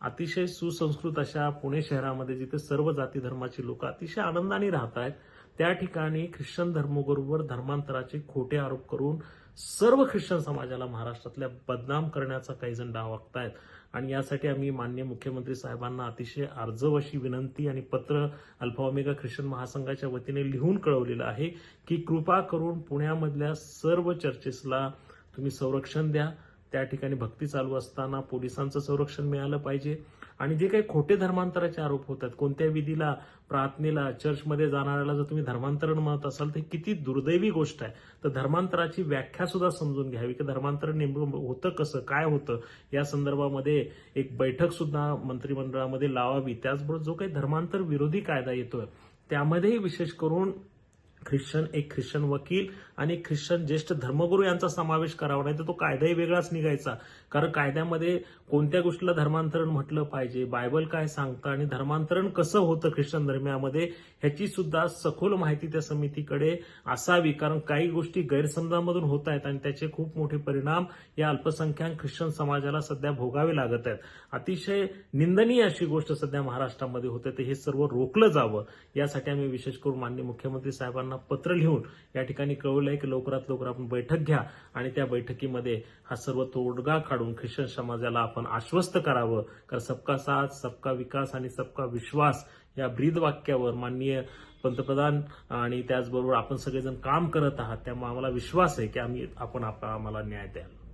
अतिशय सुसंस्कृत अशा पुणे शहरामध्ये जिथे सर्व जाती धर्माची लोक अतिशय आनंदाने राहत आहेत, त्या ठिकाणी ख्रिश्चन धर्मगुरूवर धर्मांतराचे खोटे आरोप करून सर्व ख्रिश्चन समाजाला महाराष्ट्रातल्या बदनाम करण्याचा काही जण डाव आखतायत. आणि यासाठी आम्ही माननीय मुख्यमंत्री साहेबांना अतिशय आर्जव अशी विनंती आणि पत्र अल्फा ओमेगा ख्रिश्चन महासंघाच्या वतीने लिहून कळवलेलं आहे की कृपा करून पुण्यामधल्या सर्व चर्चेसला तुम्ही संरक्षण द्या. त्या ठिकाणी भक्ती चालू असताना पोलिसांचं संरक्षण मिळालं पाहिजे. आणि जे काही खोटे धर्मांतराचे आरोप होतात, कोणत्या विधीला, प्रार्थनेला, चर्चमध्ये जाणाऱ्याला जर तुम्ही धर्मांतरण म्हणत असाल तर किती दुर्दैवी गोष्ट आहे. तर धर्मांतराची व्याख्या सुद्धा समजून घ्यावी की धर्मांतरण नेमकं होतं कसं, काय होतं, या संदर्भामध्ये एक बैठक सुद्धा मंत्रिमंडळामध्ये लावावी. त्याचबरोबर जो काही धर्मांतर विरोधी कायदा येतोय त्यामध्येही विशेष करून एक ख्रिश्चन वकील आणि एक ख्रिश्चन ज्येष्ठ धर्मगुरू यांचा समावेश करावा, नाही तर तो कायदाही वेगळाच निघायचा. कारण कायद्यामध्ये कोणत्या गोष्टीला धर्मांतरण म्हटलं पाहिजे, बायबल काय सांगतं आणि धर्मांतरण कसं होतं ख्रिश्चन धर्मियामध्ये, ह्याची सुद्धा सखोल माहिती त्या समितीकडे असावी. कारण काही गोष्टी गैरसमजामधून होत आहेत आणि त्याचे खूप मोठे परिणाम या अल्पसंख्याक ख्रिश्चन समाजाला सध्या भोगावे लागत आहेत. अतिशय निंदनीय अशी गोष्ट सध्या महाराष्ट्रामध्ये होते. तर हे सर्व रोखलं जावं यासाठी आम्ही विशेष करून माननीय मुख्यमंत्री साहेबांना पत्र लिहून या ठिकाणी कळवलंय की लवकरात लवकर आपण बैठक घ्या आणि त्या बैठकीमध्ये हा सर्व तोडगा काढून ख्रिश्चन समाजाला आपण आश्वस्त करावं. कारण सबका साथ, सबका विकास आणि सबका विश्वास या ब्रीद वाक्यावर माननीय पंतप्रधान आणि त्याचबरोबर आपण सगळेजण काम करत आहात. त्यामुळे आम्हाला विश्वास आहे की आपण आम्हाला न्याय द्याल.